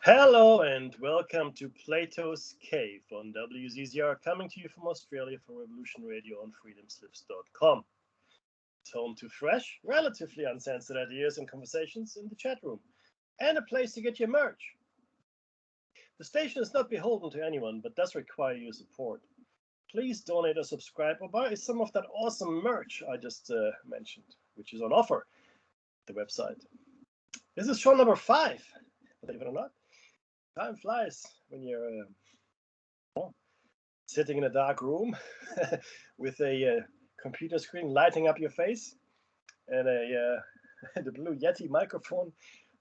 Hello and welcome to Plato's Cave on WZZR, coming to you from Australia for Revolution Radio on freedomslips.com. It's home to fresh, relatively uncensored ideas and conversations in the chat room, and a place to get your merch. The station is not beholden to anyone, but does require your support. Please donate or subscribe or buy some of that awesome merch I just mentioned, which is on offer at the website. This is show number 5, believe it or not. Time flies when you're sitting in a dark room with a computer screen lighting up your face and the Blue Yeti microphone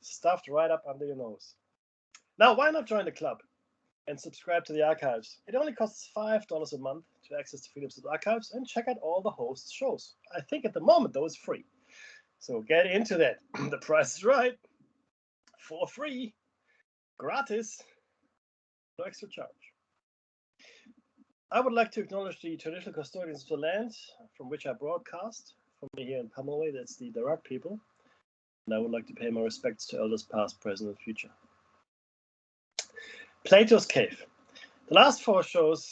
stuffed right up under your nose. Now, why not join the club and subscribe to the archives? It only costs $5 a month to access the Freedom Slips archives and check out all the hosts' shows. I think at the moment, though, it's free. So get into that. The price is right. For free. Gratis. No extra charge. I would like to acknowledge the traditional custodians of the land from which I broadcast. From me here in Pamela, that's the Darug people. And I would like to pay my respects to elders past, present, and future. Plato's Cave. The last 4 shows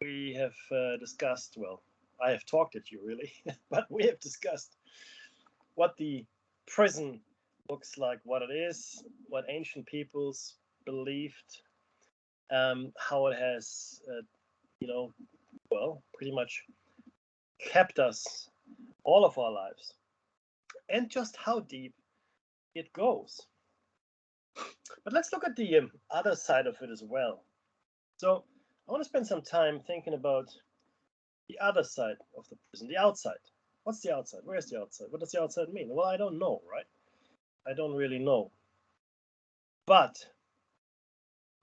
we have discussed, well, I have talked at you really, but we have discussed what the prison looks like, what it is, what ancient peoples believed, how it has, pretty much kept us all of our lives, and just how deep it goes. But let's look at the other side of it as well. So I want to spend some time thinking about the other side of the prison, the outside. What's the outside? Where's the outside? What does the outside mean? Well, I don't know, right? I don't really know. But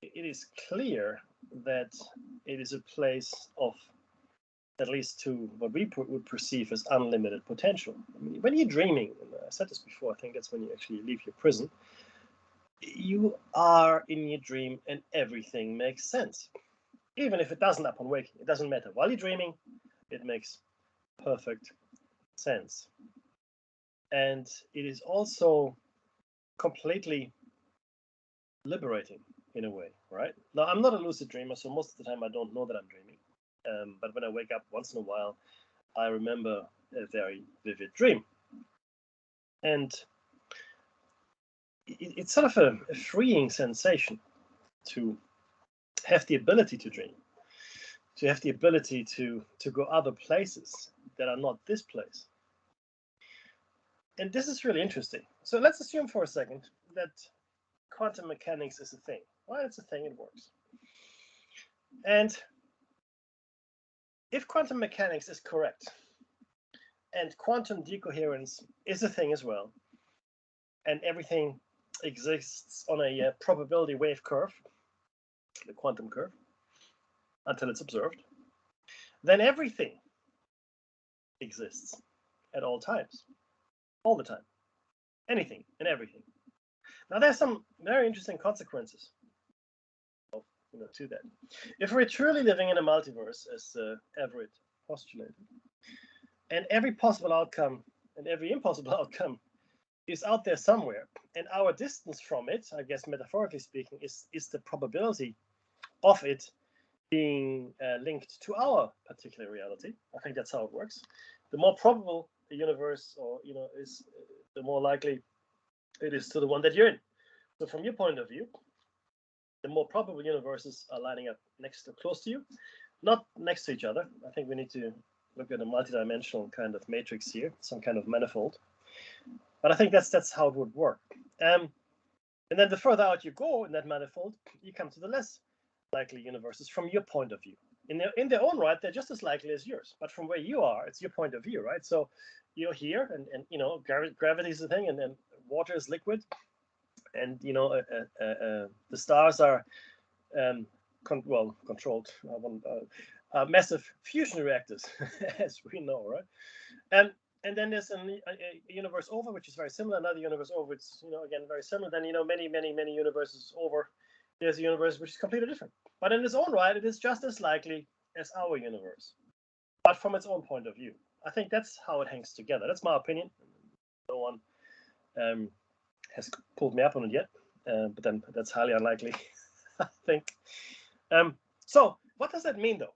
it is clear that it is a place of, at least to what we would perceive as unlimited potential. I mean, when you're dreaming, and I said this before, I think that's when you actually leave your prison, you are in your dream and everything makes sense. Even if it doesn't upon waking, it doesn't matter. While you're dreaming, it makes perfect sense. And it is also completely liberating in a way, right? Now, I'm not a lucid dreamer, so most of the time I don't know that I'm dreaming. But when I wake up once in a while, I remember a very vivid dream. And it's sort of a freeing sensation to have the ability to dream, to have the ability to go other places that are not this place. And this is really interesting. So let's assume for a second that quantum mechanics is a thing. Well, it's a thing, it works. And if quantum mechanics is correct, and quantum decoherence is a thing as well, and everything exists on a probability wave curve, the quantum curve, until it's observed, then everything exists at all times, all the time, anything and everything. Now, there's some very interesting consequences to that. If we're truly living in a multiverse, as Everett postulated, and every possible outcome and every impossible outcome is out there somewhere, and our distance from it, I guess metaphorically speaking, is the probability of it being linked to our particular reality. I think that's how it works. The more probable the universe, is, the more likely it is to the one that you're in. So from your point of view, the more probable universes are lining up next or close to you, not next to each other. I think we need to look at a multidimensional kind of matrix here, some kind of manifold. But I think that's how it would work. And then the further out you go in that manifold, you come to the less likely universes from your point of view. In their own right, they're just as likely as yours. But from where you are, it's your point of view, right? So you're here, and gravity is the thing, and then water is liquid, and the stars are controlled massive fusion reactors, as we know, right? And then there's a universe over, which is very similar. Another universe over, it's again very similar. Then many universes over, there's a universe which is completely different. But in its own right, it is just as likely as our universe, but from its own point of view. I think that's how it hangs together. That's my opinion. No one has pulled me up on it yet. but then that's highly unlikely, I think. So what does that mean, though?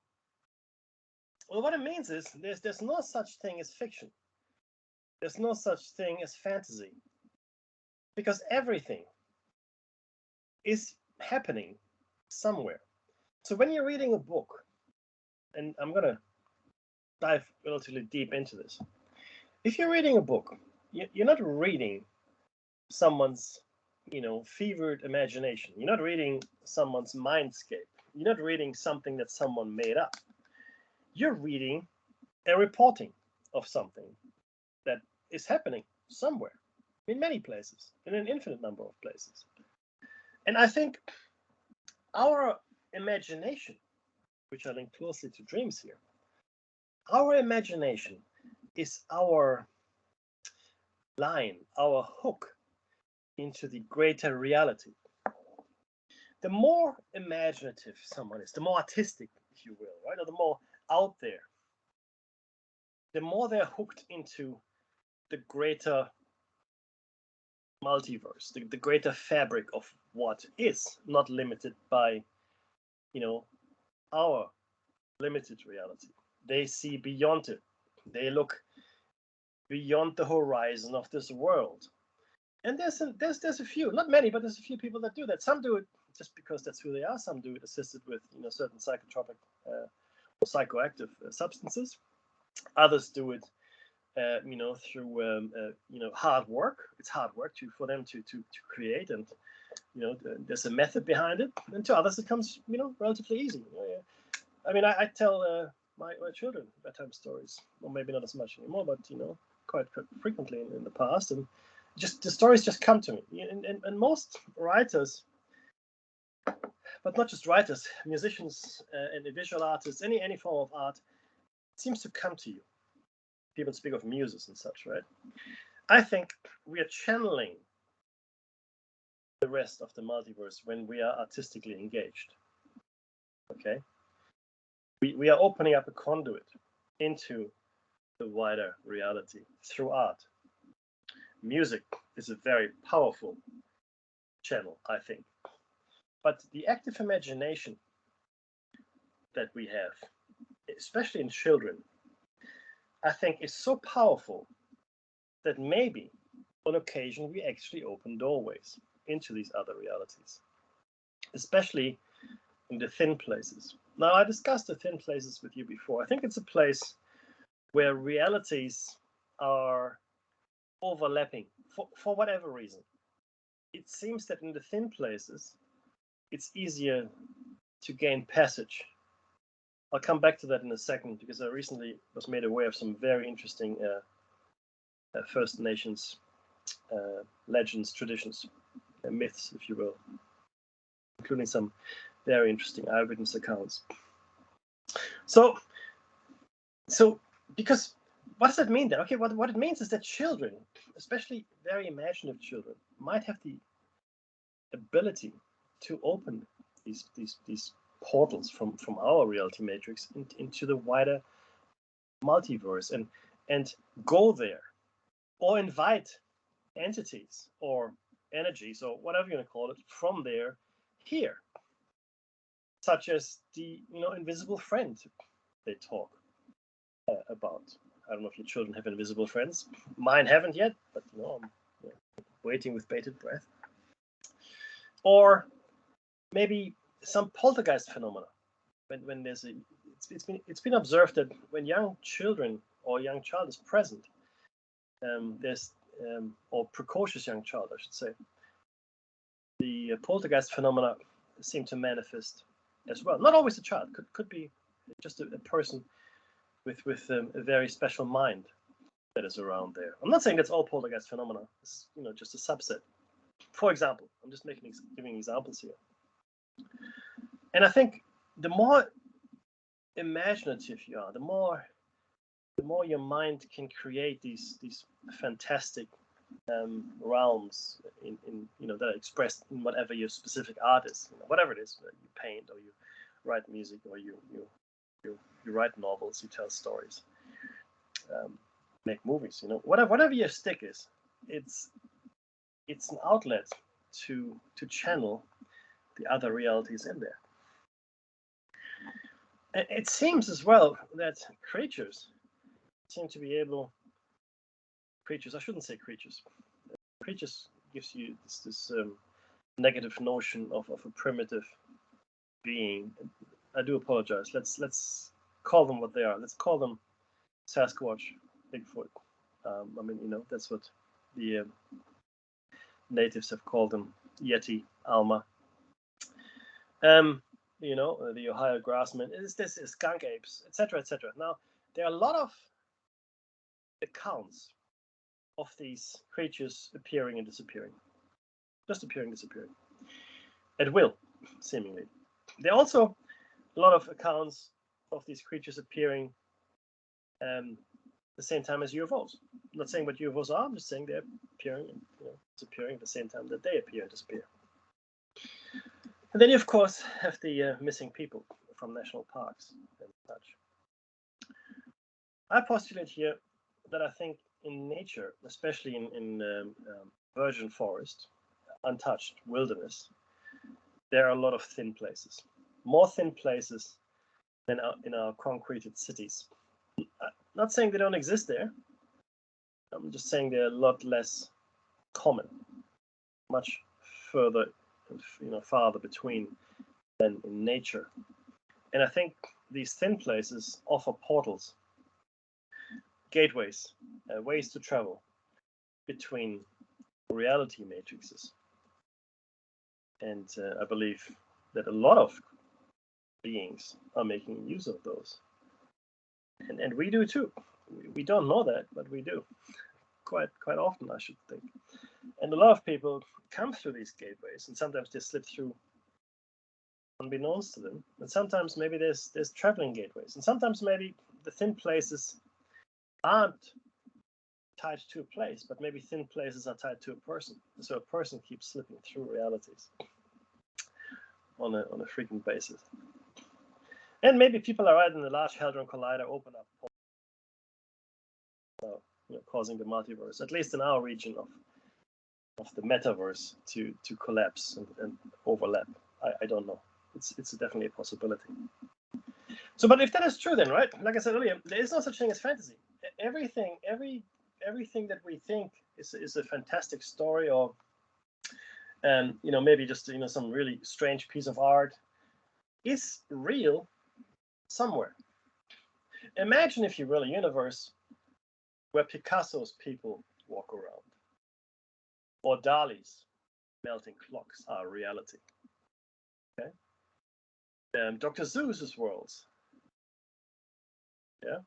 Well, what it means is there's no such thing as fiction. There's no such thing as fantasy, because everything is happening somewhere. So when you're reading a book, and I'm going to dive relatively deep into this. If you're reading a book, you're not reading someone's, fevered imagination. You're not reading someone's mindscape. You're not reading something that someone made up. You're reading a reporting of something that is happening somewhere, in many places, in an infinite number of places. And I think our imagination, which I link closely to dreams here, our imagination is our line, our hook into the greater reality. The more imaginative someone is, the more artistic, if you will, right, or the more out there, the more they're hooked into the greater multiverse, the greater fabric of what is, not limited by, our limited reality. They see beyond it. They look beyond the horizon of this world. And there's a few, not many, but there's a few people that do that. Some do it just because that's who they are. Some do it assisted with certain psychotropic or psychoactive substances. Others do it through hard work. It's hard work for them to create, and there's a method behind it. And to others it comes relatively easy. I mean, I tell my children bedtime stories, or maybe not as much anymore, but quite frequently in the past, and just the stories just come to me. And most writers, but not just writers, musicians and visual artists, any form of art, seems to come to you. People speak of muses and such, right? I think we are channeling the rest of the multiverse when we are artistically engaged. Okay? We are opening up a conduit into the wider reality through art. Music is a very powerful channel, I think. But the active imagination that we have, especially in children, I think is so powerful that maybe on occasion we actually open doorways into these other realities, especially in the thin places. Now, I discussed the thin places with you before. I think it's a place where realities are overlapping for whatever reason. It seems that in the thin places, it's easier to gain passage. I'll come back to that in a second, because I recently was made aware of some very interesting First Nations legends, traditions, myths, if you will, including some very interesting eyewitness accounts. So because what does that mean then? Okay, what it means is that children, especially very imaginative children, might have the ability to open these portals from our reality matrix into the wider multiverse, and go there, or invite entities or energies or whatever you want to call it from there here, such as the invisible friend they talk about. I don't know if your children have invisible friends. Mine haven't yet, but I'm waiting with bated breath. Or maybe some poltergeist phenomena. When there's it's been observed that when young children or young child is present, there's or precocious young child, I should say, the poltergeist phenomena seem to manifest as well. Not always a child, could be just a person with a very special mind that is around there. I'm not saying that's all poltergeist phenomena. It's just a subset. For example, I'm just giving examples here. And I think the more imaginative you are, the more your mind can create these fantastic realms in that are expressed in whatever your specific art is, whatever it is. You paint, or you write music, or you write novels, you tell stories, make movies. Whatever your stick is, it's an outlet to channel the other realities in there. And it seems as well that creatures seem to be able. Creatures, I shouldn't say creatures. Creatures gives you this negative notion of a primitive being. I do apologize. Let's call them what they are. Let's call them Sasquatch, Bigfoot. I mean, that's what the natives have called them: Yeti, Alma. The Ohio grassman. This is skunk apes, etc., etc. Now, there are a lot of accounts of these creatures appearing and disappearing, just appearing, disappearing, at will, seemingly. There are also a lot of accounts of these creatures appearing the same time as UFOs. I'm not saying what UFOs are, I'm just saying they're appearing and disappearing at the same time that they appear and disappear. And then you, of course, have the missing people from national parks and such. I postulate here that I think in nature, especially in virgin forest, untouched wilderness, there are a lot of thin places. More thin places than in our concreted cities. I'm not saying they don't exist there. I'm just saying they're a lot less common, much further, farther between than in nature. And I think these thin places offer portals, gateways, ways to travel between reality matrices. And I believe that a lot of beings are making use of those. And we do too. We don't know that, but we do. Quite often, I should think. And a lot of people come through these gateways, and sometimes they slip through unbeknownst to them. And sometimes maybe there's traveling gateways, and sometimes maybe the thin places aren't tied to a place, but maybe thin places are tied to a person. So a person keeps slipping through realities on a frequent basis. And maybe people are right in the Large Hadron Collider open up, causing the multiverse, at least in our region of the metaverse, to collapse and overlap. I don't know. It's definitely a possibility. So, but if that is true, then, right? Like I said earlier, there is no such thing as fantasy. Everything that we think is a fantastic story, or maybe just some really strange piece of art, is real somewhere. Imagine, if you will, a universe where Picasso's people walk around, or Dali's melting clocks are a reality. Okay, Dr. Seuss's worlds. Yeah,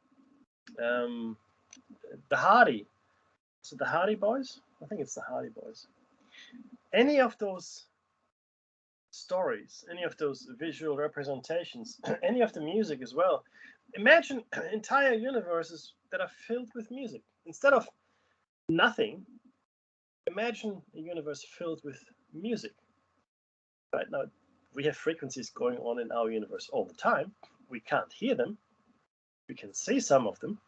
the Hardy. Is it the Hardy Boys? I think it's the Hardy Boys. Any of those stories, any of those visual representations, any of the music as well. Imagine entire universes that are filled with music. Instead of nothing, imagine a universe filled with music. Right now, we have frequencies going on in our universe all the time. We can't hear them. We can see some of them.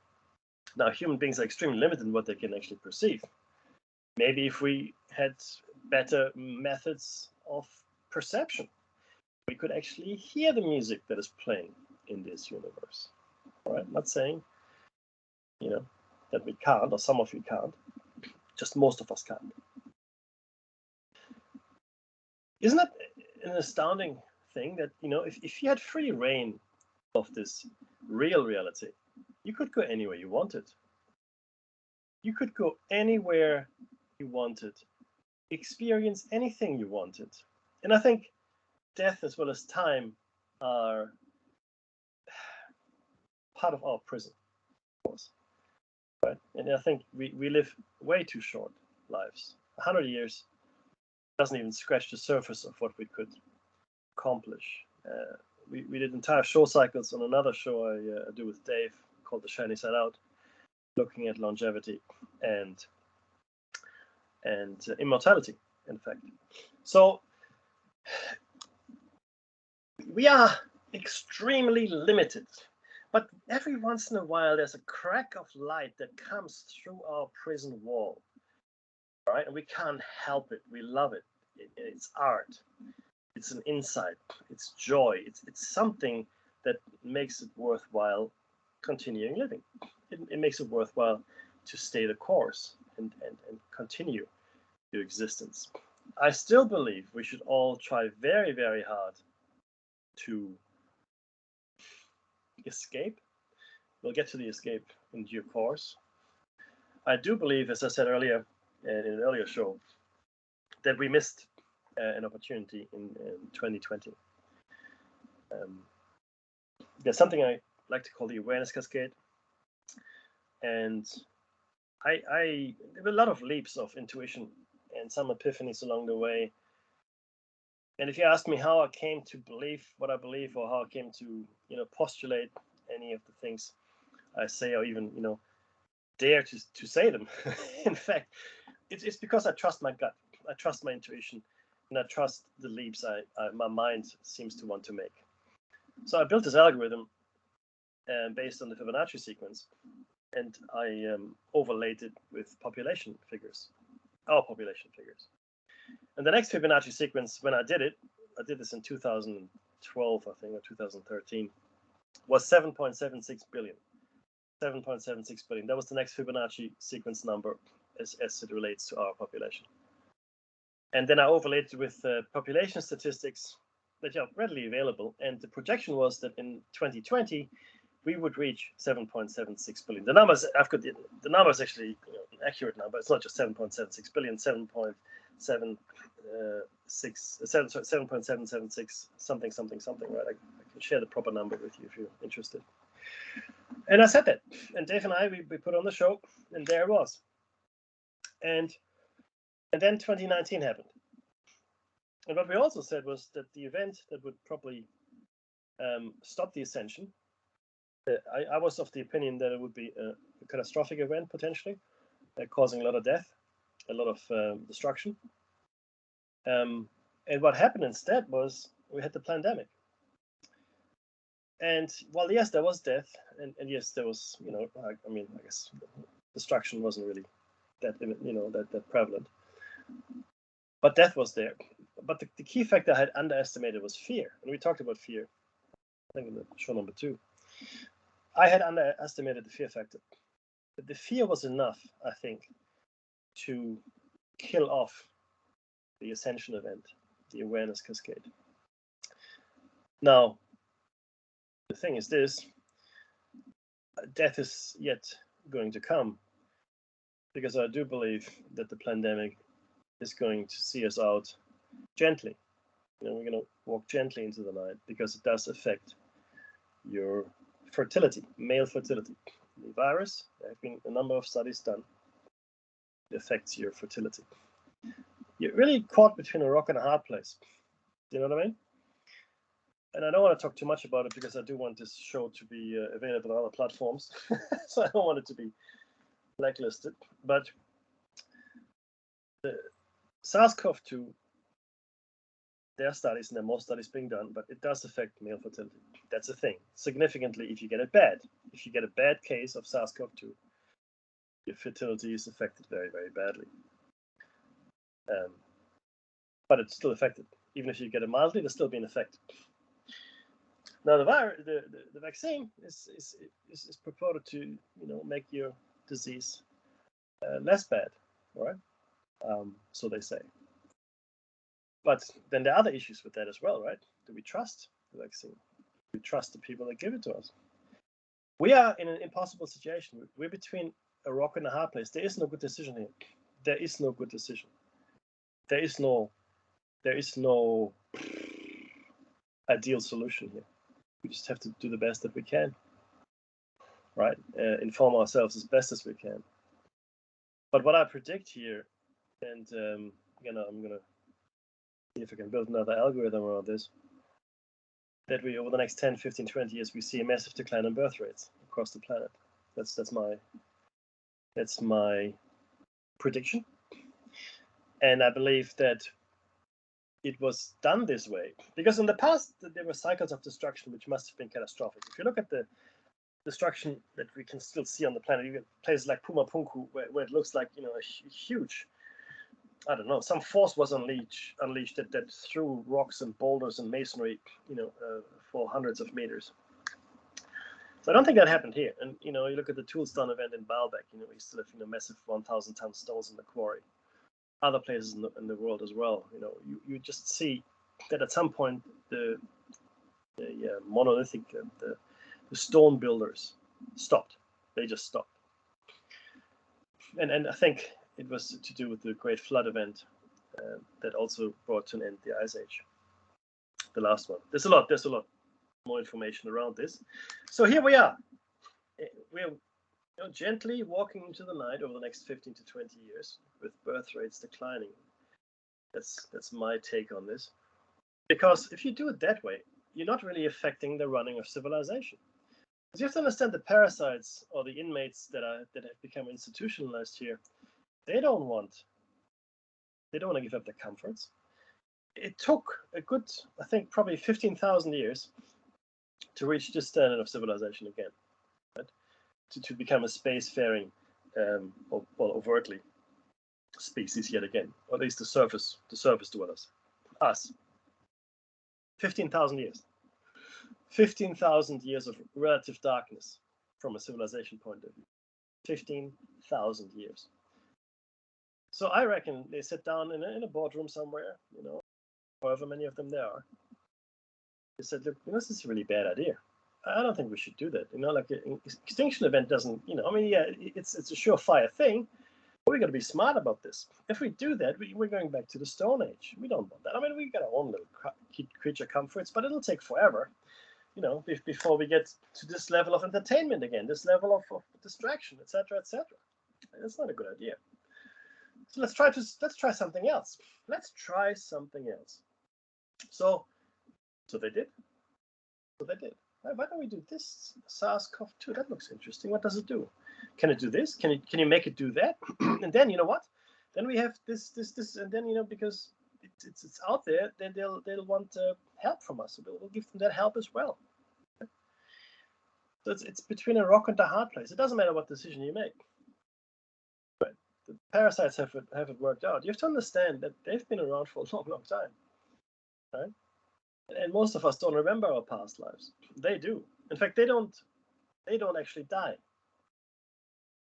Now, human beings are extremely limited in what they can actually perceive. Maybe if we had better methods of perception, we could actually hear the music that is playing in this universe. All right, I'm not saying, that we can't, or some of you can't. Just most of us can't. Isn't that an astounding thing that, if you had free reign of this real reality, you could go anywhere you wanted. You could go anywhere you wanted, experience anything you wanted. And I think death as well as time are part of our prison, of course. Right? And I think we live way too short lives. 100 years doesn't even scratch the surface of what we could accomplish. We did entire show cycles on another show I do with Dave called The Shiny Side Out, looking at longevity and immortality, in fact. So we are extremely limited, but every once in a while there's a crack of light that comes through our prison wall, right? And we can't help it. We love it. It's art. It's an insight. It's joy. It's something that makes it worthwhile continuing living. It makes it worthwhile to stay the course and continue your existence. I still believe we should all try very, very hard to escape. We'll get to the escape in due course. I do believe, as I said earlier in an earlier show, that we missed an opportunity in 2020. There's something I like to call the awareness cascade, and there were a lot of leaps of intuition and some epiphanies along the way. And if you ask me how I came to believe what I believe, or how I came to postulate any of the things I say, or even dare to say them, in fact, it's because I trust my gut, I trust my intuition, and I trust the leaps my mind seems to want to make. So I built this algorithm based on the Fibonacci sequence, and I overlaid it with population figures, our population figures. And the next Fibonacci sequence, when I did this in 2012, I think, or 2013, was 7.76 billion. 7.76 billion. That was the next Fibonacci sequence number as it relates to our population. And then I overlaid it with population statistics that are readily available. And the projection was that in 2020, we would reach 7.76 billion. The numbers, I've got the numbers actually an accurate number. It's not just 7.76 billion, 7.776 something, right? I can share the proper number with you if you're interested. And I said that, and Dave and I, we put on the show, and there it was. And then 2019 happened. And what we also said was that the event that would probably stop the ascension, I was of the opinion that it would be a catastrophic event, potentially, causing a lot of death, a lot of destruction. And what happened instead was we had the pandemic. And while yes, there was death, and yes, there was, I guess destruction wasn't really that prevalent, but death was there. But the key factor I had underestimated was fear, and we talked about fear, I think in the show number 2. I had underestimated the fear factor. But the fear was enough, I think, to kill off the ascension event, the awareness cascade. Now, the thing is this: death is yet going to come, because I do believe that the pandemic is going to see us out gently. We're going to walk gently into the night, because it does affect your fertility, male fertility. The virus, there have been a number of studies done. It affects your fertility. You're really caught between a rock and a hard place. Do you know what I mean? And I don't want to talk too much about it, because I do want this show to be available on other platforms. So I don't want it to be blacklisted. But the SARS-CoV-2, there are studies, and there are more studies being done, but it does affect male fertility. That's a thing. Significantly, if you get it bad. If you get a bad case of SARS-CoV-2, your fertility is affected very, very badly. But it's still affected. Even if you get it mildly, there's still being affected. Now, the vaccine is purported to make your disease less bad, right? So they say. But then there are other issues with that as well, right? Do we trust the vaccine? Do we trust the people that give it to us? We are in an impossible situation. We're between a rock and a hard place. There is no good decision here. There is no good decision. There is no ideal solution here. We just have to do the best that we can, right? Inform ourselves as best as we can. But what I predict here, and I'm gonna see if I can build another algorithm around this, that we, over the next 10, 15, 20 years, we see a massive decline in birth rates across the planet. That's my prediction. And I believe that it was done this way because in the past there were cycles of destruction which must have been catastrophic. If you look at the destruction that we can still see on the planet, you get places like Pumapunku where it looks like a huge I don't know, some force was unleashed that threw rocks and boulders and masonry, for hundreds of meters. So I don't think that happened here. And you look at the Toolstone event in Baalbek. We still have massive 1,000-ton stones in the quarry. Other places in the world as well. You just see that at some point the monolithic the stone builders stopped. They just stopped. And I think it was to do with the Great Flood event that also brought to an end the Ice Age. The last one. There's a lot more information around this. So here we are. We're gently walking into the night over the next 15 to 20 years with birth rates declining. That's my take on this. Because if you do it that way, you're not really affecting the running of civilization. Because you have to understand the parasites or the inmates that have become institutionalized here. They don't want to give up their comforts. It took a good, I think, probably 15,000 years to reach this standard of civilization again, right? To become a spacefaring, overtly species yet again, or at least the surface dwellers, us. 15,000 years. 15,000 years of relative darkness from a civilization point of view. 15,000 years. So I reckon they sit down in a boardroom somewhere, however many of them there are. They said, look, this is a really bad idea. I don't think we should do that. Like an extinction event doesn't, it's a surefire thing. But we got to be smart about this. If we do that, we're going back to the Stone Age. We don't want that. We got our own little creature comforts, but it'll take forever, before we get to this level of entertainment again, this level of distraction, etc., etc. That's not a good idea. So let's try something else. Let's try something else. So they did. Why don't we do this SARS-CoV-2? That looks interesting. What does it do? Can it do this? Can you make it do that? And then you know what? Then we have this, and then because it's out there, then they'll want help from us. So we'll give them that help as well. So it's between a rock and a hard place. It doesn't matter what decision you make. But the parasites have it worked out. You have to understand that they've been around for a long, long time, right? And most of us don't remember our past lives. They do. In fact, they don't actually die.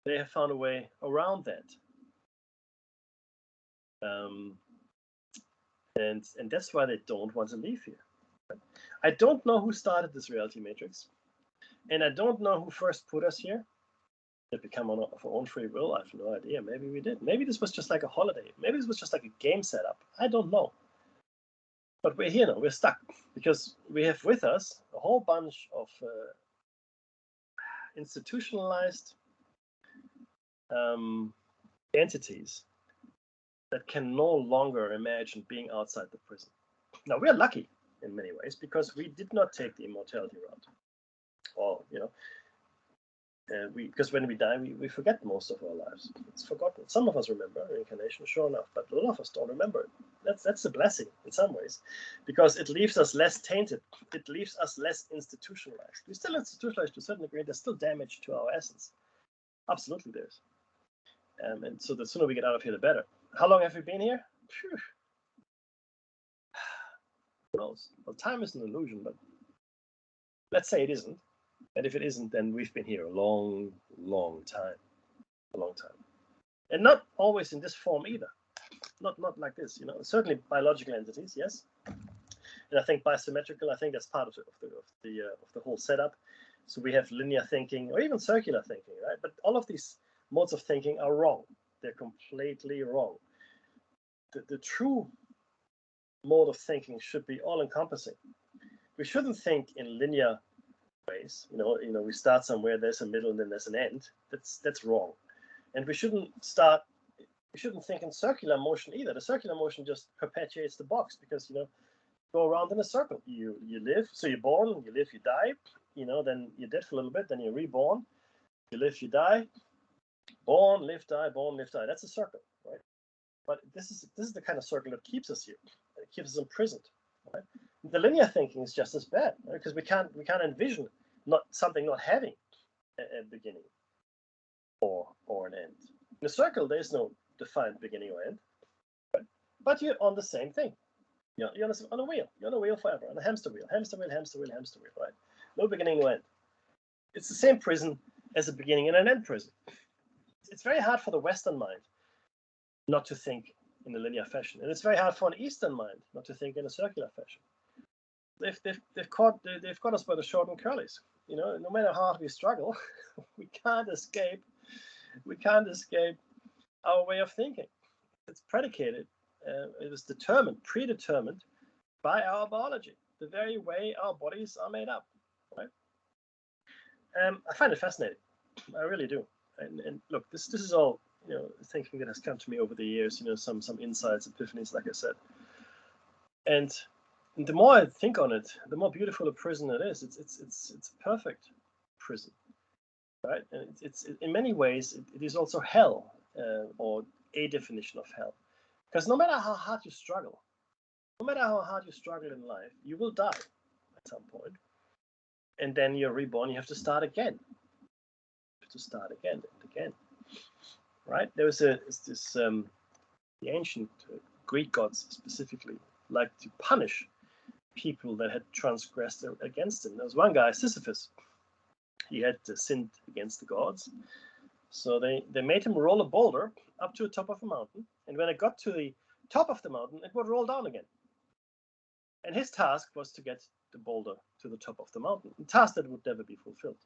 They have found a way around that. And that's why they don't want to leave here. I don't know who started this reality matrix. And I don't know who first put us here. Did it become of our own free will? I have no idea. Maybe we did. Maybe this was just like a holiday. Maybe this was just like a game setup. I don't know. But we're here now. We're stuck because we have with us a whole bunch of institutionalized entities that can no longer imagine being outside the prison. Now, we're lucky in many ways because we did not take the immortality route. Or, because when we die, we forget most of our lives. It's forgotten. Some of us remember reincarnation, sure enough, but a lot of us don't remember it. That's a blessing in some ways, because it leaves us less tainted. It leaves us less institutionalized. We're still institutionalized to a certain degree. There's still damage to our essence. Absolutely, there's. And so the sooner we get out of here, the better. How long have we been here? Phew. Who knows? Well, time is an illusion, but let's say it isn't. And if it isn't, then we've been here a long, long time. A long time. And not always in this form either. Not like this, Certainly biological entities, yes. And I think bisymmetrical, I think that's part of the whole setup. So we have linear thinking or even circular thinking, right? But all of these modes of thinking are wrong. They're completely wrong. The true mode of thinking should be all-encompassing. We shouldn't think in linear ways. We start somewhere, there's a middle, and then there's an end. That's wrong. And we shouldn't think in circular motion either. The circular motion just perpetuates the box because go around in a circle. You live, so you're born, you live, you die. Then you're dead for a little bit, then you're reborn. You live, you die. Born, live, die, born, live, die. That's a circle, right? But this is the kind of circle that keeps us here. It keeps us imprisoned, right? The linear thinking is just as bad, right? Because we can't envision something not having a beginning or an end. In a circle, there's no defined beginning or end. but you're on the same thing. You're on a wheel. You're on a wheel forever, on a hamster wheel, right? No beginning, no end. It's the same prison as a beginning and an end prison. It's very hard for the Western mind not to think in a linear fashion, and it's very hard for an Eastern mind not to think in a circular fashion. They've caught us by the short and curlies. No matter how hard we struggle, we can't escape our way of thinking. It's predicated. It was predetermined by our biology, the very way our bodies are made up. Right? I find it fascinating. I really do. And look, this is all thinking that has come to me over the years. Some insights, epiphanies, like I said. And the more I think on it, the more beautiful a prison it is. It's a perfect prison, right? And it's in many ways it is also hell, or a definition of hell, because no matter how hard you struggle in life, you will die at some point, and then you're reborn. You have to start again. And again, right? There was the ancient Greek gods specifically like to punish people that had transgressed against them. There was one guy, Sisyphus. He had sinned against the gods, so they made him roll a boulder up to the top of a mountain, and when it got to the top of the mountain, it would roll down again. And his task was to get the boulder to the top of the mountain, a task that would never be fulfilled,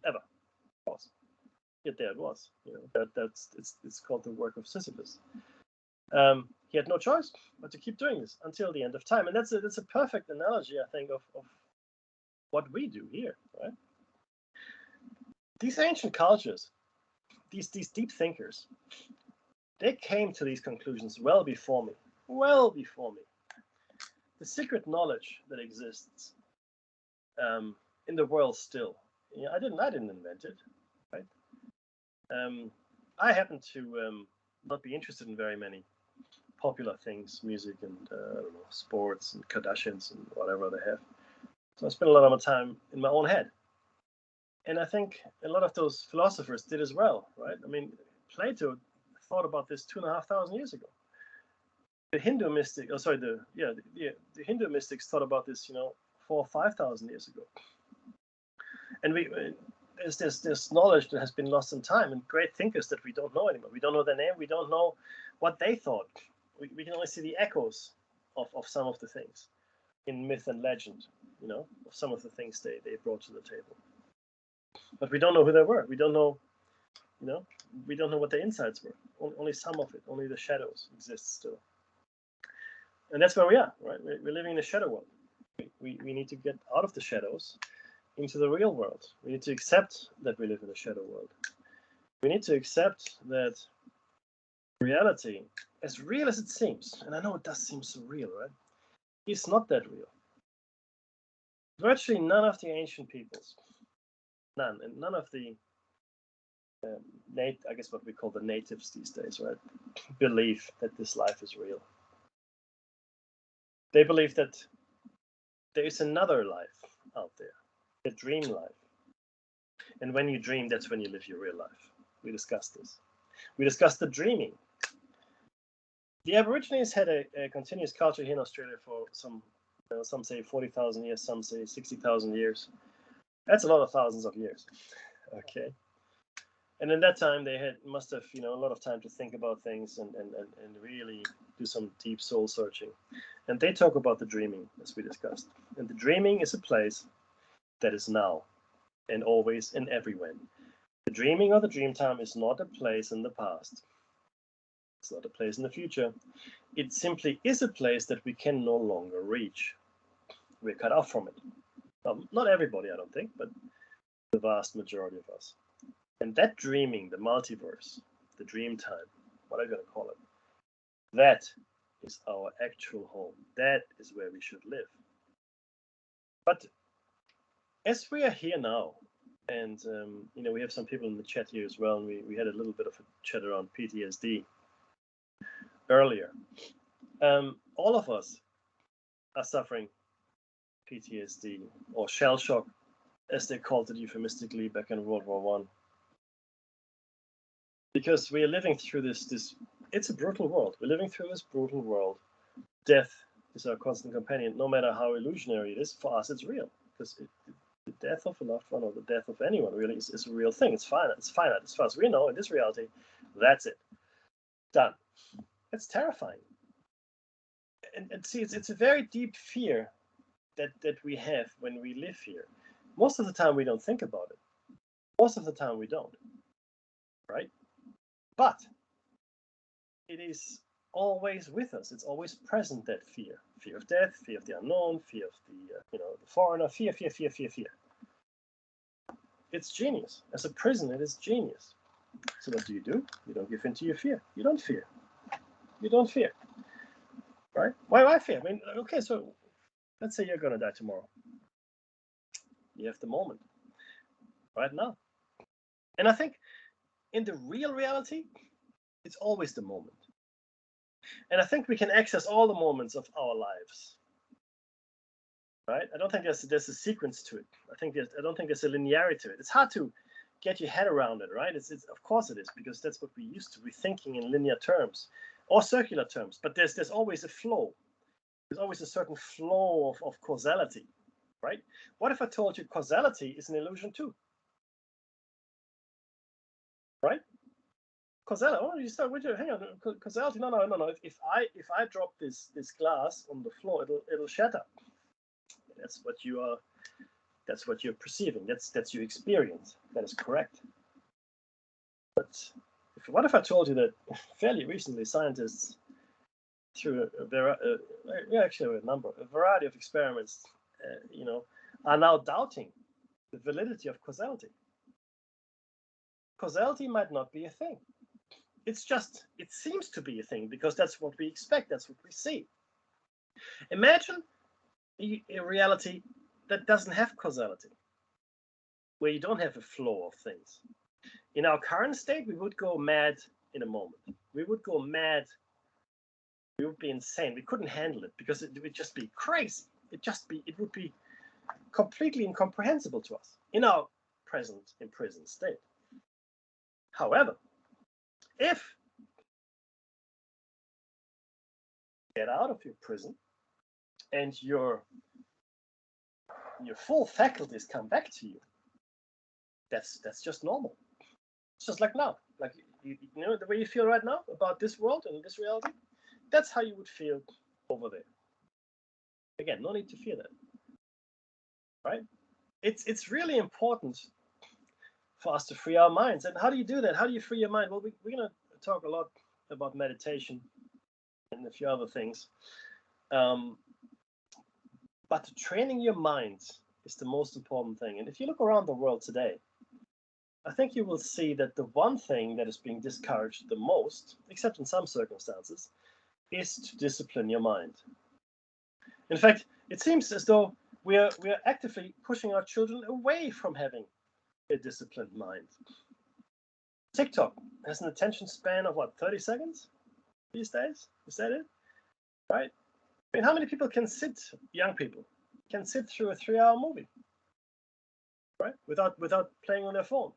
ever, of course. Yet there it was. It's called the work of Sisyphus. He had no choice but to keep doing this until the end of time, and that's a perfect analogy, I think, of what we do here, right? These ancient cultures, these deep thinkers, they came to these conclusions well before me. The secret knowledge that exists in the world still, I didn't invent it, right? I happen to not be interested in very many popular things, music and sports and Kardashians and whatever they have. So I spent a lot of my time in my own head. And I think a lot of those philosophers did as well, right? I mean, Plato thought about this 2,500 years ago. The Hindu mystic, the Hindu mystics thought about this, 4,000 or 5,000 years ago. And there's knowledge that has been lost in time, and great thinkers that we don't know anymore. We don't know their name. We don't know what they thought. We can only see the echoes of some of the things in myth and legend, of some of the things they brought to the table. But we don't know who they were. We don't know, we don't know what their insights were. Only some of it. Only the shadows exist still. And that's where we are, right? We're living in a shadow world. We need to get out of the shadows into the real world. We need to accept that we live in a shadow world. We need to accept that reality, as real as it seems, and I know it does seem so real, right? It's not that real. Virtually none of the ancient peoples, none of the I guess what we call the natives these days, right, believe that this life is real. They believe that there is another life out there, a dream life. And when you dream, that's when you live your real life. We discussed this. We discussed the dreaming. The Aborigines had a continuous culture here in Australia for some say 40,000 years, some say 60,000 years. That's a lot of thousands of years. Okay. And in that time, they must have a lot of time to think about things and really do some deep soul searching. And they talk about the dreaming, as we discussed. And the dreaming is a place that is now and always and everywhere. The dreaming or the dream time is not a place in the past. It's not a place in the future. It simply is a place that we can no longer reach. We're cut off from it. Not everybody, I don't think, but the vast majority of us. And that dreaming, the multiverse, the dream time, what I'm going to call it, that is our actual home. That is where we should live. But as we are here now, and we have some people in the chat here as well, and we had a little bit of a chat around PTSD earlier. All of us are suffering PTSD, or shell shock, as they called it euphemistically back in World War I. Because we are living through this, it's a brutal world. We're living through this brutal world death is our constant companion, no matter how illusionary it is. For us, it's real, because the death of a loved one or the death of anyone really is a real thing. It's finite. It's finite. As far as we know, in this reality, that's it. Done. It's terrifying. And see, it's a very deep fear that we have when we live here. Most of the time, we don't think about it. Most of the time, we don't. Right? But it is always with us. It's always present, that fear. Fear of death, fear of the unknown, fear of the foreigner, fear. It's genius. As a prison, it is genius. So what do? You don't give in to your fear. You don't fear. You don't fear. Right? Why fear? I mean, okay, so let's say you're going to die tomorrow. You have the moment right now. And I think in the real reality, it's always the moment. And I think we can access all the moments of our lives. Right? I don't think there's a sequence to it. I don't think there's a linearity to it. It's hard to get your head around it, right? It's of course it is, because that's what we used to be thinking in linear terms or circular terms. But there's always a flow. There's always a certain flow of causality, right? What if I told you causality is an illusion too? Right? Causality. Oh, you start with your hang on. Causality. No. If I drop this glass on the floor, it'll shatter. That's what you are. That's what you're perceiving. That's your experience. That is correct. But what if I told you that fairly recently scientists, through a variety of experiments, are now doubting the validity of causality. Causality might not be a thing. It seems to be a thing because that's what we expect. That's what we see. Imagine a reality that doesn't have causality, where you don't have a flow of things. In our current state, we would go mad in a moment. We would go mad. We would be insane. We couldn't handle it because it would just be crazy. It would be completely incomprehensible to us in our present imprisoned state. However, if you get out of your prison and your full faculties come back to you, that's just normal. It's just like now, like the way you feel right now about this world and this reality. That's how you would feel over there. Again, no need to fear that, right? It's really important for us to free our minds. And how do you do that? How do you free your mind? Well, we're going to talk a lot about meditation and a few other things. But training your mind is the most important thing. And if you look around the world today, I think you will see that the one thing that is being discouraged the most, except in some circumstances, is to discipline your mind. In fact, it seems as though we are actively pushing our children away from having a disciplined mind. TikTok has an attention span of 30 seconds these days? Is that it? Right? I mean, how many people young people, can sit through a 3-hour movie, right? Without playing on their phone.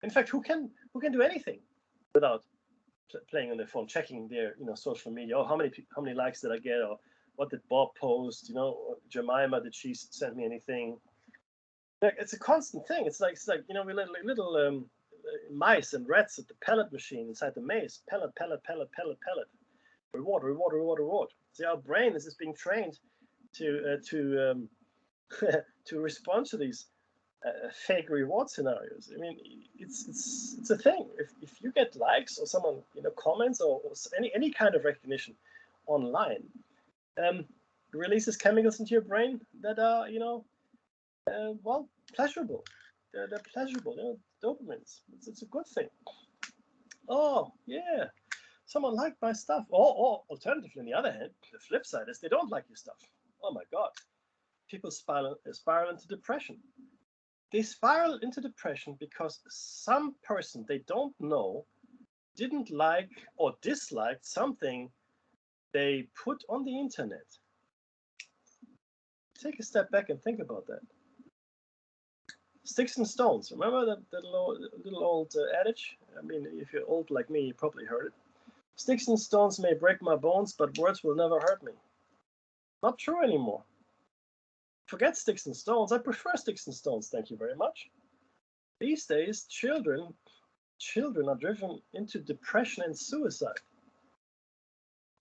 In fact, who can do anything without playing on their phone, checking their social media? Oh, how many likes did I get? Or what did Bob post? Jemima, did she send me anything? Like, it's a constant thing. It's like we little mice and rats at the pellet machine inside the maze. Pellet. Reward. See, our brain is just being trained to to respond to these fake reward scenarios. I mean, it's a thing. If you get likes or someone comments or any kind of recognition online, releases chemicals into your brain that are pleasurable. They're pleasurable. Dopamines. It's a good thing. Oh yeah, someone liked my stuff. Or alternatively, on the other hand, the flip side is they don't like your stuff. Oh my God, people spiral into depression. They spiral into depression because some person they don't know didn't like or disliked something they put on the internet. Take a step back and think about that. Sticks and stones. Remember that little old adage? I mean, if you're old like me, you probably heard it. Sticks and stones may break my bones, but words will never hurt me. Not true anymore. Forget sticks and stones. I prefer sticks and stones. Thank you very much. These days, children are driven into depression and suicide,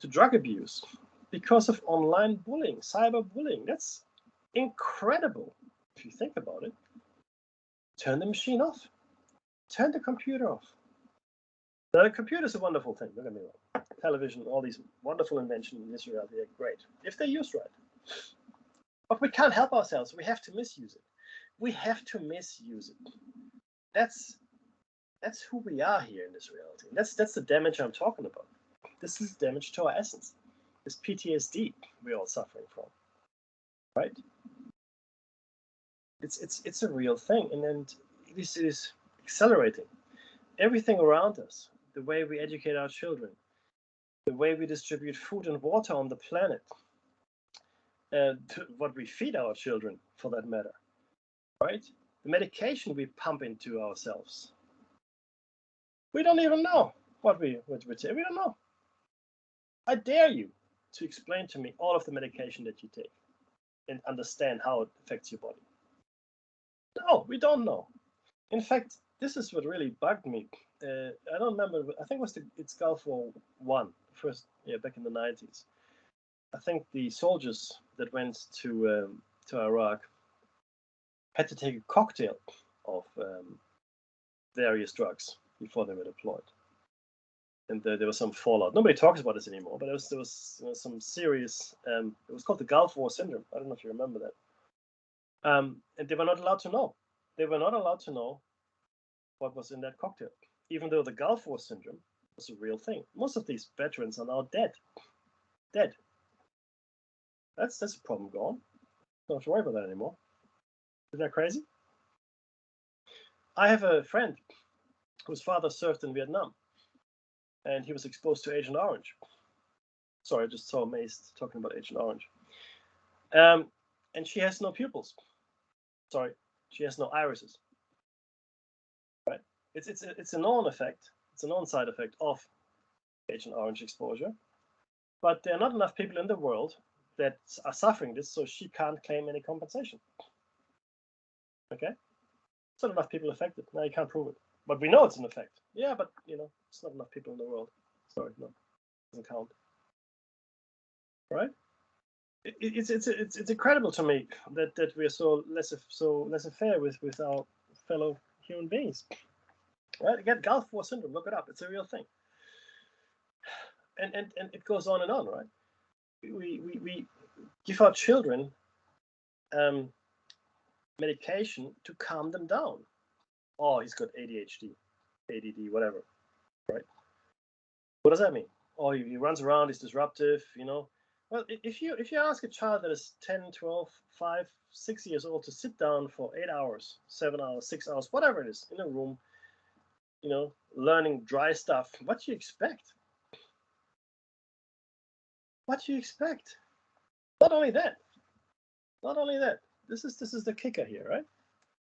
to drug abuse, because of online bullying, cyberbullying. That's incredible if you think about it. Turn the machine off. Turn the computer off. Now, the computer is a wonderful thing. Don't get me wrong. Television, all these wonderful inventions in Israel, they're great if they're used right. But we can't help ourselves. We have to misuse it. We have to misuse it. That's who we are here in this reality. That's the damage I'm talking about. This is damage to our essence. This PTSD we're all suffering from, right? It's a real thing, and it is accelerating. Everything around us, the way we educate our children, the way we distribute food and water on the planet, what we feed our children, for that matter, right? The medication we pump into ourselves. We don't even know what we take. We don't know. I dare you to explain to me all of the medication that you take and understand how it affects your body. No, we don't know. In fact, this is what really bugged me. I don't remember. I think it's Gulf War I, first, back in the 90s. I think the soldiers that went to Iraq had to take a cocktail of various drugs before they were deployed, and there was some fallout. Nobody talks about this anymore, but there was some serious. It was called the Gulf War syndrome. I don't know if you remember that. And they were not allowed to know. They were not allowed to know what was in that cocktail, even though the Gulf War syndrome was a real thing. Most of these veterans are now dead. Dead. That's a problem gone. Don't have to worry about that anymore. Isn't that crazy? I have a friend whose father served in Vietnam, and he was exposed to Agent Orange. Sorry, I just saw Mace talking about Agent Orange. And she has no pupils. Sorry, she has no irises. Right? It's a known effect. It's a known side effect of Agent Orange exposure. But there are not enough people in the world that are suffering this, so she can't claim any compensation. Okay? It's not enough people affected. Now you can't prove it. But we know it's an effect. Yeah, but it's not enough people in the world. Sorry, no, doesn't count. Right? It's incredible to me that we're so laissez-faire with our fellow human beings. Right? Again, Gulf War syndrome. Look it up. It's a real thing. And it goes on and on. Right? We give our children medication to calm them down. Oh, he's got ADHD, ADD, whatever, right? What does that mean? Oh, he runs around, he's disruptive, Well, if you ask a child that is 10, 12, 5, 6 years old to sit down for 8 hours, 7 hours, 6 hours, whatever it is, in a room, learning dry stuff, what do you expect? What do you expect? Not only that. This is the kicker here, right?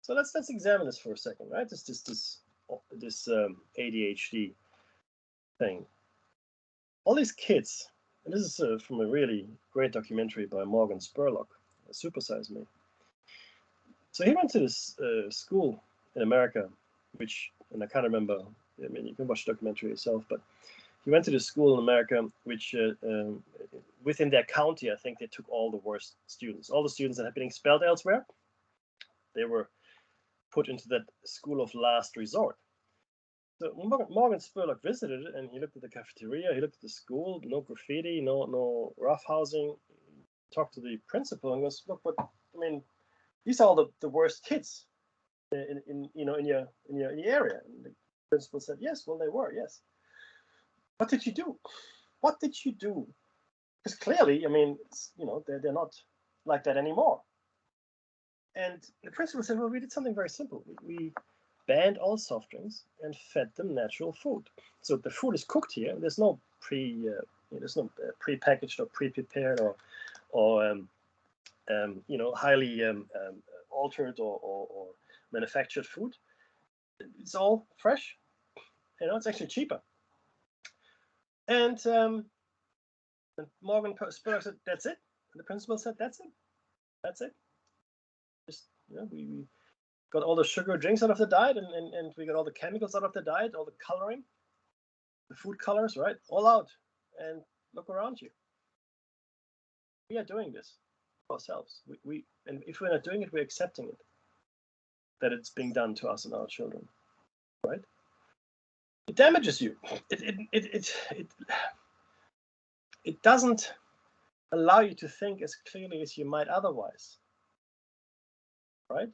So let's examine this for a second, right? This ADHD thing. All these kids, and this is from a really great documentary by Morgan Spurlock, Supersize Me. So he went to this school in America, and I can't remember. I mean, you can watch the documentary yourself, but he went to this school in America, which within their county, I think they took all the worst students, all the students that had been expelled elsewhere. They were put into that school of last resort. So Morgan Spurlock visited it, and he looked at the cafeteria, he looked at the school, no graffiti, no roughhousing. He talked to the principal and goes, "Look, these are all the worst kids in your area." And the principal said, "Yes, well, they were, yes. What did you do? What did you do?" Because clearly, they're not like that anymore. And the principal said, "Well, we did something very simple. We banned all soft drinks and fed them natural food. So the food is cooked here. There's no pre-packaged or pre-prepared or highly altered or manufactured food. It's all fresh. It's actually cheaper." And Morgan Spurlock said, "That's it. And the principal said, that's it. That's it. Just, we got all the sugar drinks out of the diet, and we got all the chemicals out of the diet, all the coloring, the food colors, right? All out. And look around you. We are doing this ourselves. And if we're not doing it, we're accepting it. That it's being done to us and our children, right? It damages you. It doesn't allow you to think as clearly as you might otherwise, right?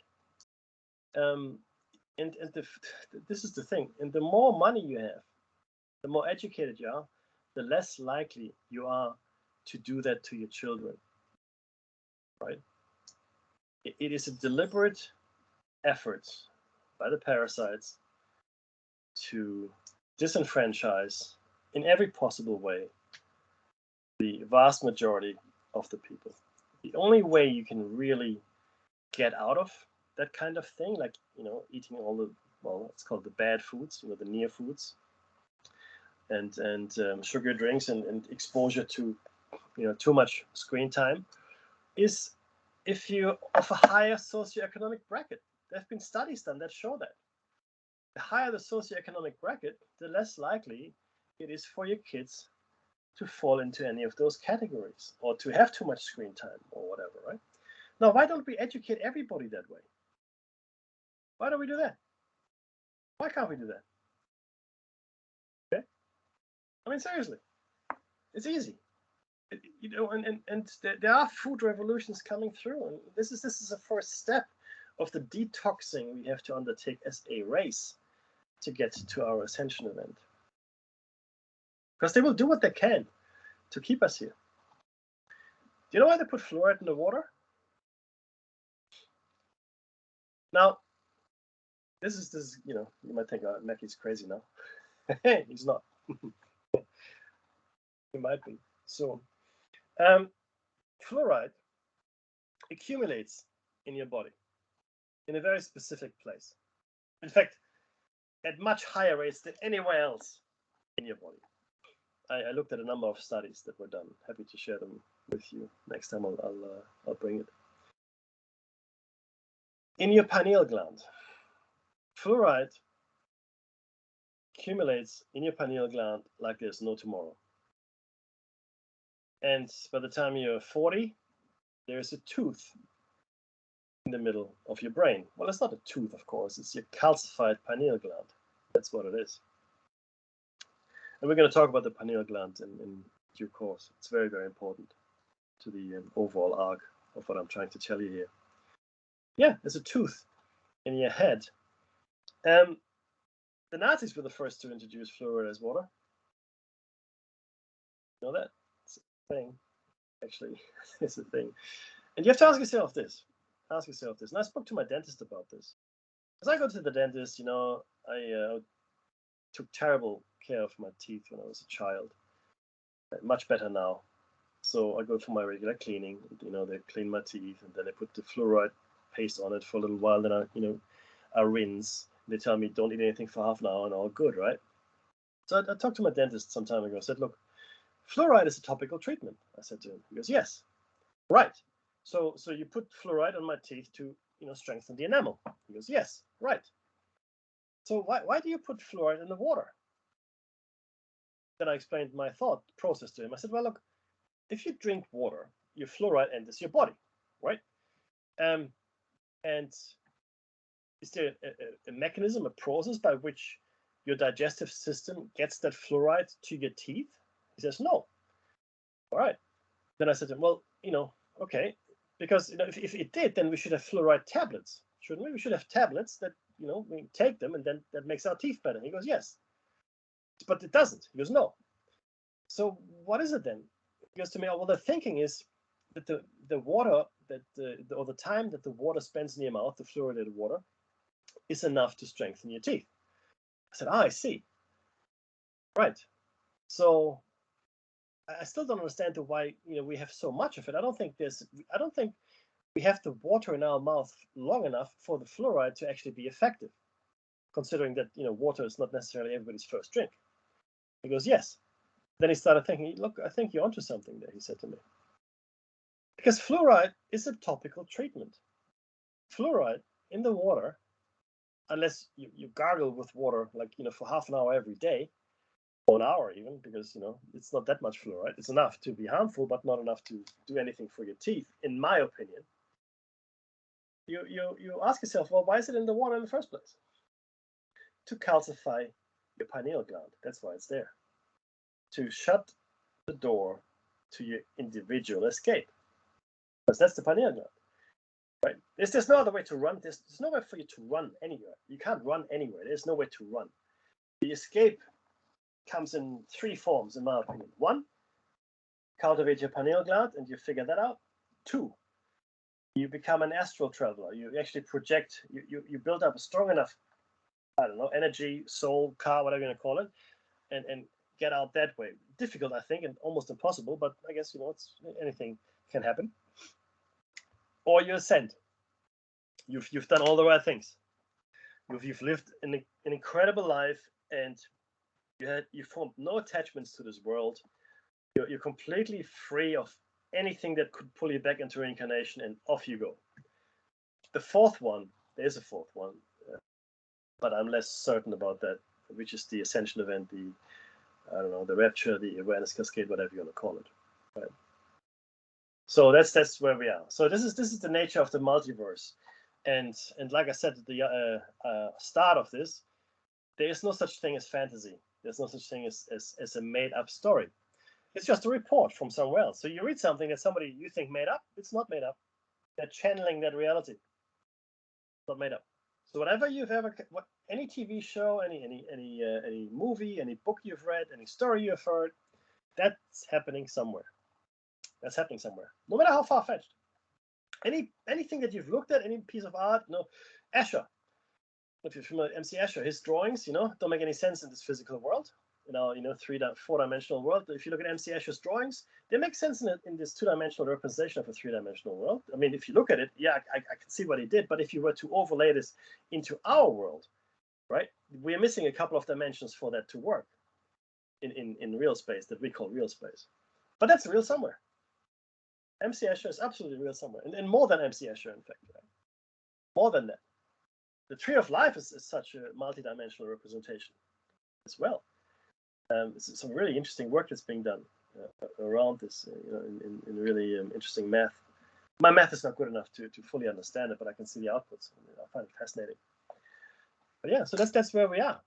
This is the thing. And the more money you have, the more educated you are, the less likely you are to do that to your children, right? It is a deliberate effort by the parasites to disenfranchise in every possible way the vast majority of the people. The only way you can really get out of that kind of thing, like, eating all the, well, it's called the bad foods, the near foods, and sugar drinks and exposure to, too much screen time, is if you're of a higher socioeconomic bracket. There have been studies done that show that. The higher the socioeconomic bracket, the less likely it is for your kids to fall into any of those categories or to have too much screen time or whatever, right? Now, why don't we educate everybody that way? Why don't we do that? Why can't we do that? Okay? I mean, seriously, it's easy. And there are food revolutions coming through, and this is a first step of the detoxing we have to undertake as a race to get to our ascension event. Because they will do what they can to keep us here. Do you know why they put fluoride in the water? Now, this is you might think, oh, Mackie's crazy now. He's not. He might be. So, fluoride accumulates in your body in a very specific place. In fact, at much higher rates than anywhere else in your body. I looked at a number of studies that were done. Happy to share them with you next time. I'll bring it. In your pineal gland, fluoride accumulates in your pineal gland like there's no tomorrow. And by the time you're 40, there's a tooth in the middle of your brain. Well, it's not a tooth, of course. It's your calcified pineal gland. That's what it is. And we're going to talk about the pineal gland in due course. It's very, very important to the overall arc of what I'm trying to tell you here. Yeah, there's a tooth in your head. The Nazis were the first to introduce fluoride as water. You know that? It's a thing. Actually, it's a thing. And you have to ask yourself this. And I spoke to my dentist about this. As I go to the dentist, I took terrible care of my teeth when I was a child. Much better now. So I go for my regular cleaning. They clean my teeth, and then I put the fluoride paste on it for a little while. Then I rinse. They tell me don't eat anything for half an hour, and all good, right? So I talked to my dentist some time ago. I said, look, fluoride is a topical treatment. I said to him. He goes, yes, right. So you put fluoride on my teeth to strengthen the enamel. He goes, yes, right. So why do you put fluoride in the water? Then I explained my thought process to him. I said, well, look, if you drink water, your fluoride enters your body, right? And is there a mechanism, a process by which your digestive system gets that fluoride to your teeth? He says, no. All right. Then I said to him, well, okay, because if it did, then we should have fluoride tablets, shouldn't we? We should have tablets that we take them, and then that makes our teeth better. He goes, yes, but it doesn't. He goes, no. So what is it then? He goes to me, well, the thinking is that the water or the time that the water spends in your mouth, the fluoridated water, is enough to strengthen your teeth. I said, I see. Right. So I still don't understand why we have so much of it. I don't think we have the water in our mouth long enough for the fluoride to actually be effective, considering that water is not necessarily everybody's first drink. He goes, yes. Then he started thinking, look, I think you're onto something there, he said to me. Because fluoride is a topical treatment. Fluoride in the water, unless you gargle with water, like, for half an hour every day, or an hour even, because, it's not that much fluoride. It's enough to be harmful, but not enough to do anything for your teeth, in my opinion. You ask yourself, well, why is it in the water in the first place? To calcify your pineal gland. That's why it's there. To shut the door to your individual escape. Because that's the pineal gland. Right? There's no other way to run. There's nowhere for you to run anywhere. You can't run anywhere. There's nowhere to run. The escape comes in 3 forms, in my opinion. 1, cultivate your pineal gland, and you figure that out. 2, you become an astral traveler. You actually project. You build up a strong enough, I don't know, energy, soul, car, whatever you want to call it, and get out that way. Difficult, I think, and almost impossible. But I guess anything can happen. Or you ascend. You've done all the right things. You've lived an incredible life, and you formed no attachments to this world. You're completely free of anything that could pull you back into reincarnation, and off you go. The 4th one, there's a 4th one, but I'm less certain about that, which is the ascension event, the rapture, the awareness cascade, whatever you want to call it. Right? So that's where we are. So this is the nature of the multiverse, and like I said at the start of this, there is no such thing as fantasy. There's no such thing as a made-up story. It's just a report from somewhere else. So you read something that somebody you think made up. It's not made up. They're channeling that reality. It's not made up. So whatever any TV show, any movie, any book you've read, any story you've heard, that's happening somewhere. That's happening somewhere. No matter how far-fetched. Anything that you've looked at, any piece of art, Escher. If you're familiar with MC Escher, his drawings, don't make any sense in this physical world. 4-dimensional world. If you look at MC Escher's drawings, they make sense in this 2-dimensional representation of a 3-dimensional world. I mean, if you look at it, yeah, I can see what he did. But if you were to overlay this into our world, right, we're missing a couple of dimensions for that to work in real space that we call real space. But that's real somewhere. MC Escher is absolutely real somewhere, and more than MC Escher, in fact, right? More than that. The Tree of Life is such a multi-dimensional representation as well. It's some really interesting work that's being done around this, in really interesting math. My math is not good enough to fully understand it, but I can see the outputs. And I find it fascinating. But yeah, so that's where we are.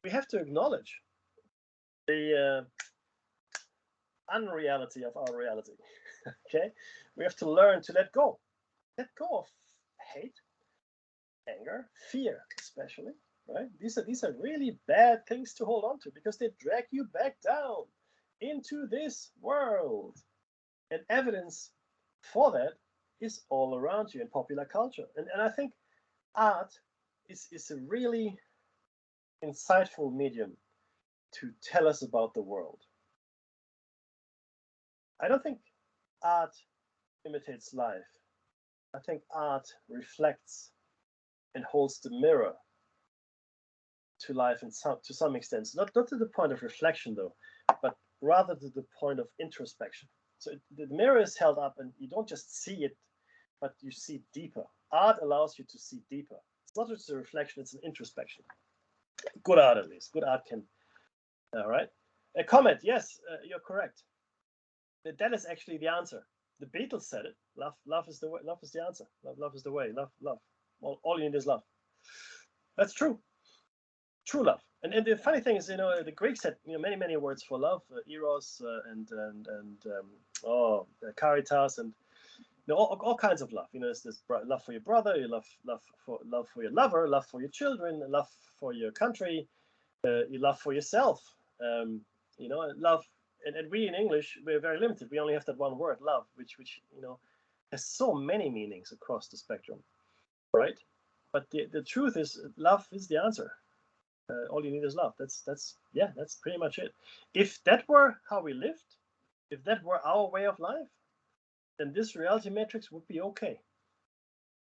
We have to acknowledge the unreality of our reality. Okay, we have to learn to let go of hate, anger, fear, especially. Right? These are really bad things to hold on to, because they drag you back down into this world. And evidence for that is all around you in popular culture. And I think art is a really insightful medium to tell us about the world. I don't think art imitates life. I think art reflects and holds the mirror to life to some extent. Not to the point of reflection, though, but rather to the point of introspection. So the mirror is held up, and you don't just see it, but you see deeper. Art allows you to see deeper. It's not just a reflection, it's an introspection. Good art, at least. Good art can. All right. A comment. Yes, you're correct. That is actually the answer. The Beatles said it. Love is the way. Love is the answer. Love is the way. Love. All you need is love. That's true. True love. And the funny thing is, the Greeks had many words for love, eros, and caritas, and all kinds of love. There's this love for your brother, you love for your lover, love for your children, love for your country, you love for yourself. Love. And we in English, we're very limited. We only have that one word, love, which has so many meanings across the spectrum, right? But the truth is, love is the answer. All you need is love. That's pretty much it. If that were how we lived, if that were our way of life, then this reality matrix would be okay.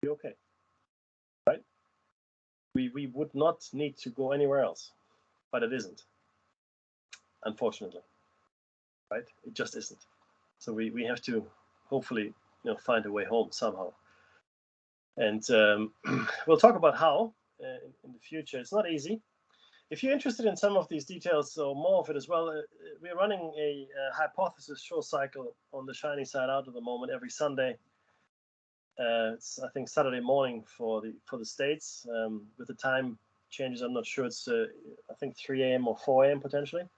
Be okay, right? We would not need to go anywhere else, but it isn't, unfortunately, right? It just isn't. So we have to hopefully, find a way home somehow. And we'll talk about how in the future. It's not easy. If you're interested in some of these details or more of it as well, we're running a hypothesis show cycle on the Shiny Side Out at the moment every Sunday. It's, I think, Saturday morning for the States. With the time changes, I'm not sure. It's I think 3 a.m. or 4 a.m. potentially.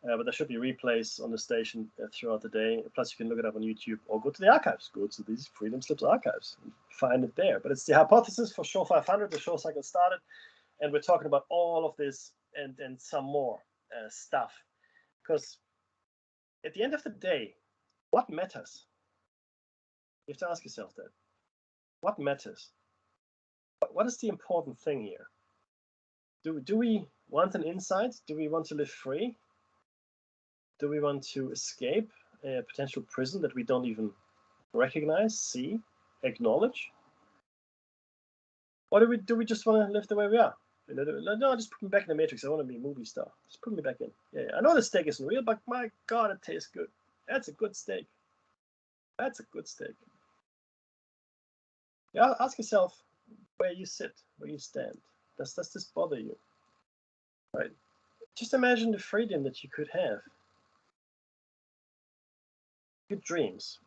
But there should be replays on the station throughout the day. Plus, you can look it up on YouTube or go to the archives. Go to these Freedom Slips archives and find it there. But it's the hypothesis for Show 500. The show cycle started, and we're talking about all of this and some more stuff. Because at the end of the day, what matters? You have to ask yourself that. What matters? What is the important thing here? Do we want an insight? Do we want to live free? Do we want to escape a potential prison that we don't even recognize, see, acknowledge? Or do we just want to live the way we are? No, just put me back in the Matrix. I want to be a movie star. Just put me back in. Yeah, I know the steak isn't real, but my God, it tastes good. That's a good steak. That's a good steak. Yeah, ask yourself where you sit, where you stand. Does this bother you? Right? Just imagine the freedom that you could have. Good dreams.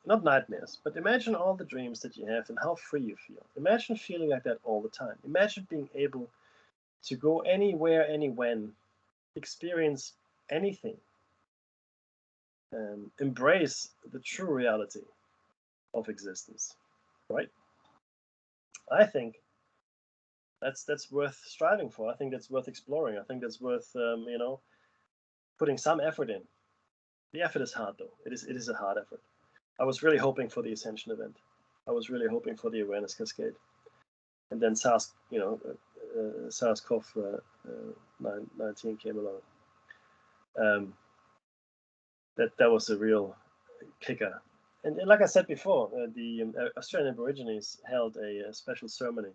Not nightmares, but imagine all the dreams that you have and how free you feel. Imagine feeling like that all the time. Imagine being able to go anywhere, anywhen, experience anything, embrace the true reality of existence, right? I think that's worth striving for. I think that's worth exploring. I think that's worth putting some effort in. The effort is hard though. It is a hard effort. I was really hoping for the Ascension event. I was really hoping for the awareness cascade, and then SARS-CoV-19 came along. That was a real kicker. And like I said before, the Australian Aborigines held a special ceremony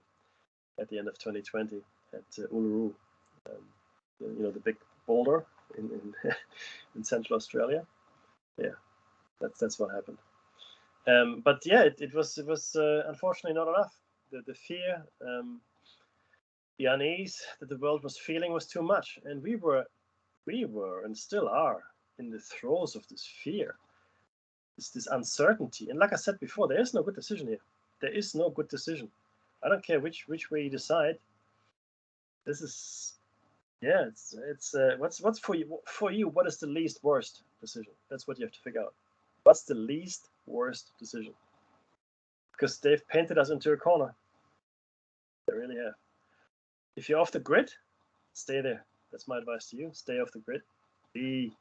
at the end of 2020 at Uluru, the big boulder in in Central Australia. Yeah, that's what happened. But yeah, it was unfortunately not enough. The fear, the unease that the world was feeling was too much, and we were and still are in the throes of this fear, this uncertainty. And like I said before, there is no good decision here. There is no good decision. I don't care which way you decide. This is it's what's for you. What is the least worst decision? That's what you have to figure out. What's the least worst decision? Because they've painted us into a corner. They really have. If you're off the grid, stay there. That's my advice to you. Stay off the grid. Be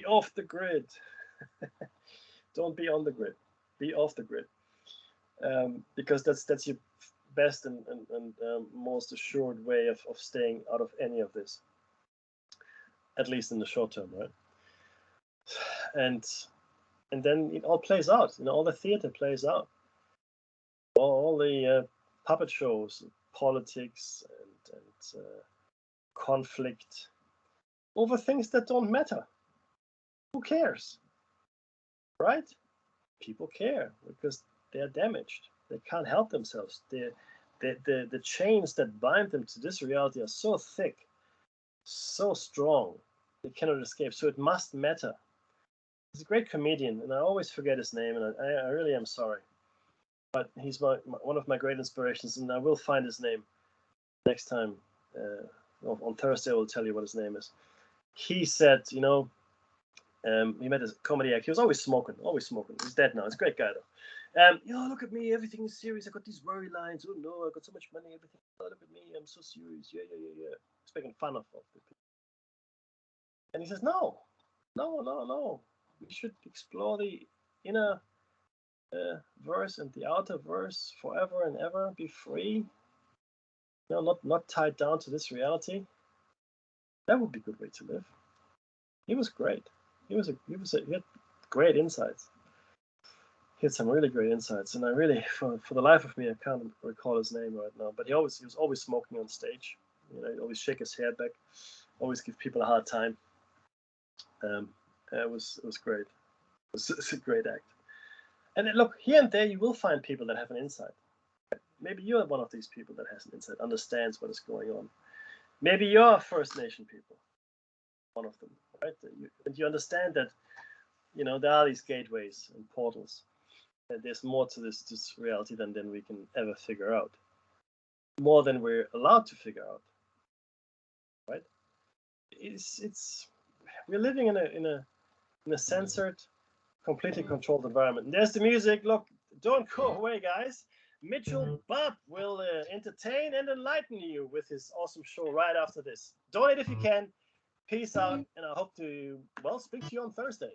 off the grid. Don't be on the grid. Be off the grid. Because that's your best and most assured way of staying out of any of this. At least in the short term, right? And then it all plays out. All the theater plays out. All the puppet shows, politics, and conflict over things that don't matter. Who cares? Right? People care because they're damaged. They can't help themselves. The chains that bind them to this reality are so thick, so strong, they cannot escape. So it must matter. He's a great comedian, and I always forget his name, and I really am sorry. But he's one of my great inspirations, and I will find his name next time. On Thursday, I will tell you what his name is. He said, he met a comedy act. He was always smoking. He's dead now. He's a great guy, though. Look at me. Everything is serious. I got these worry lines. Oh, no, I got so much money. Everything. Look at me. I'm so serious. Yeah. He's making fun of the people. And he says, no. We should explore the inner verse and the outer verse forever and ever. Be free. Not tied down to this reality. That would be a good way to live. He was great. He had great insights. He had some really great insights, and I really, for the life of me, I can't recall his name right now. But he was always smoking on stage. He always shake his hair back, always give people a hard time. It was great. It's a great act. And then, look, here and there you will find people that have an insight. Maybe you're one of these people that has an insight, understands what is going on. Maybe you're First Nation people, one of them, right? And you understand that, there are these gateways and portals. And there's more to this reality than we can ever figure out. More than we're allowed to figure out, right? We're living in a censored, completely controlled environment. And there's the music. Look, don't go away, guys. Mitchell Bob will entertain and enlighten you with his awesome show right after this. Donate if you can. Peace out, and I hope to, speak to you on Thursday.